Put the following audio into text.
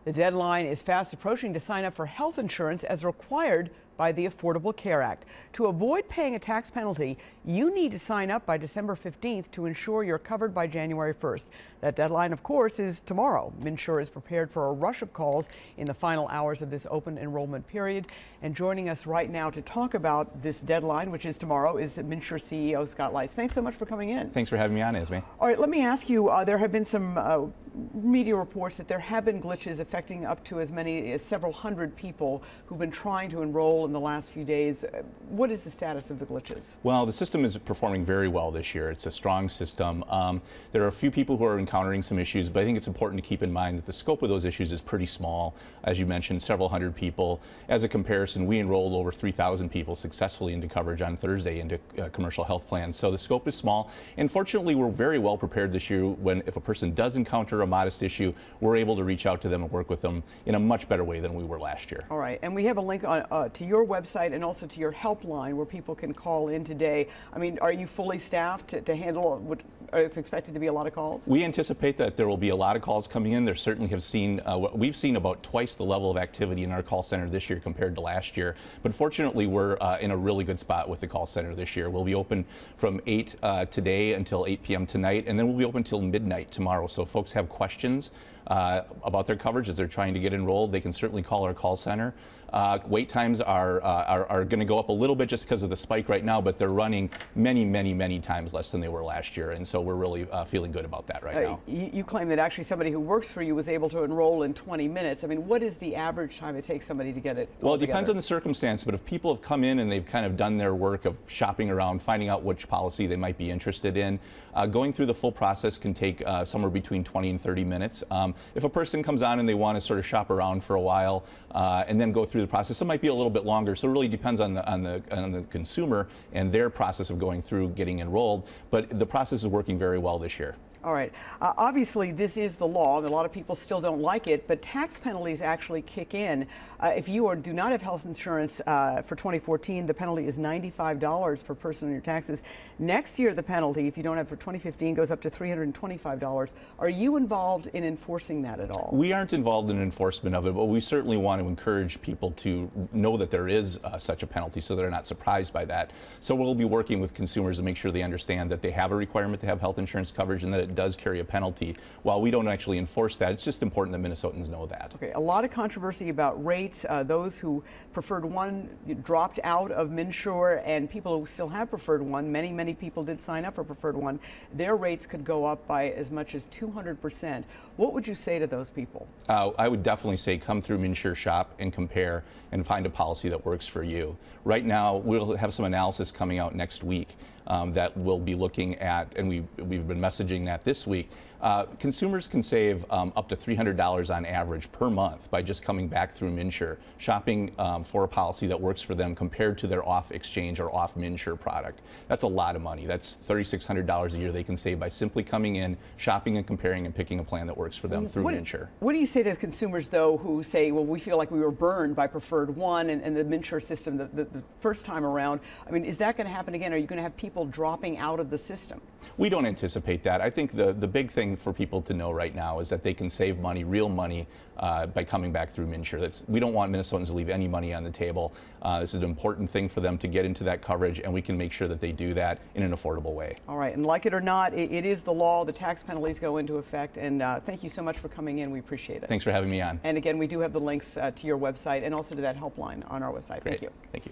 The deadline is fast approaching to sign up for health insurance as required by the Affordable Care Act. To avoid paying a tax penalty, you need to sign up by December 15th to ensure you're covered by January 1st. That deadline, of course, is tomorrow. MNsure is prepared for a rush of calls in the final hours of this open enrollment period. And joining us right now to talk about this deadline, which is tomorrow, is MNsure CEO Scott Leitz. Thanks so much for coming in. Thanks for having me on, Esme. All right, let me ask you, there have been some media reports that there have been glitches affecting up to as many as several hundred people who've been trying to enroll in the last few days. What is the status of the glitches? Well, the system is performing very well this year. It's a strong system. There are a few people who are encountering some issues, but I think it's important to keep in mind that the scope of those issues is pretty small. As you mentioned, several hundred people. As a comparison, we enrolled over 3,000 people successfully into coverage on Thursday into commercial health plans. So the scope is small. And fortunately, we're very well prepared this year when if a person does encounter a modest issue, we're able to reach out to them and work with them in a much better way than we were last year. All right, and we have a link on, to your website and also to your helpline where people can call in today. I mean, are you fully staffed to handle what is expected to be a lot of calls? We anticipate that there will be a lot of calls coming in. There certainly have seen, we've seen about twice the level of activity in our call center this year compared to last year. But fortunately, we're in a really good spot with the call center this year. We'll be open from 8 today until 8 p.m. tonight, and then we'll be open till midnight tomorrow. So if folks have questions about their coverage as they're trying to get enrolled, they can certainly call our call center. Wait times are going to go up a little bit just because of the spike right now, but they're running many times less than they were last year, and so we're really feeling good about that right now. You claim that actually somebody who works for you was able to enroll in 20 minutes. I mean, what is the average time it takes somebody to get it Well, it depends on the circumstance, but if people have come in and they've kind of done their work of shopping around, finding out which policy they might be interested in, going through the full process can take somewhere between 20 and 30 minutes. If a person comes on and they want to sort of shop around for a while and then go through the process, it might be a little bit longer. So it really depends on the consumer and their process of going through getting enrolled. But the process is working very well this year. All right. Obviously, this is the law, and a lot of people still don't like it, but tax penalties actually kick in. If you do not have health insurance for 2014, the penalty is $95 per person on your taxes. Next year, the penalty, if you don't have for 2015, goes up to $325. Are you involved in enforcing that at all? We aren't involved in enforcement of it, but we certainly want to encourage people to know that there is such a penalty so they're not surprised by that. So we'll be working with consumers to make sure they understand that they have a requirement to have health insurance coverage and that it does carry a penalty. While we don't actually enforce that, it's just important that Minnesotans know that. Okay, a lot of controversy about rates. Those who preferred one dropped out of MNsure, and people who still have preferred one, many people did sign up for preferred one, their rates could go up by as much as 200%. What would you say to those people? I would definitely say come through MNsure Shop and compare and find a policy that works for you. Right now, we'll have some analysis coming out next week that we'll be looking at, and we've been messaging that this week. Consumers can save up to $300 on average per month by just coming back through MNsure, shopping for a policy that works for them compared to their off-exchange or off-MNsure product. That's a lot of money. That's $3,600 a year they can save by simply coming in, shopping and comparing and picking a plan that works for them through MNsure. What do you say to consumers, though, who say, well, we feel like we were burned by Preferred One and the MNsure system the first time around? I mean, is that going to happen again? Are you going to have people dropping out of the system? We don't anticipate that. I think the big thing for people to know right now is that they can save money, real money, by coming back through MNsure. We don't want Minnesotans to leave any money on the table. This is an important thing for them to get into that coverage, and we can make sure that they do that in an affordable way. All right, and like it or not, it is the law. The tax penalties go into effect, and thank you so much for coming in. We appreciate it. Thanks for having me on. And again, we do have the links to your website and also to that helpline on our website. Great. Thank you. Thank you.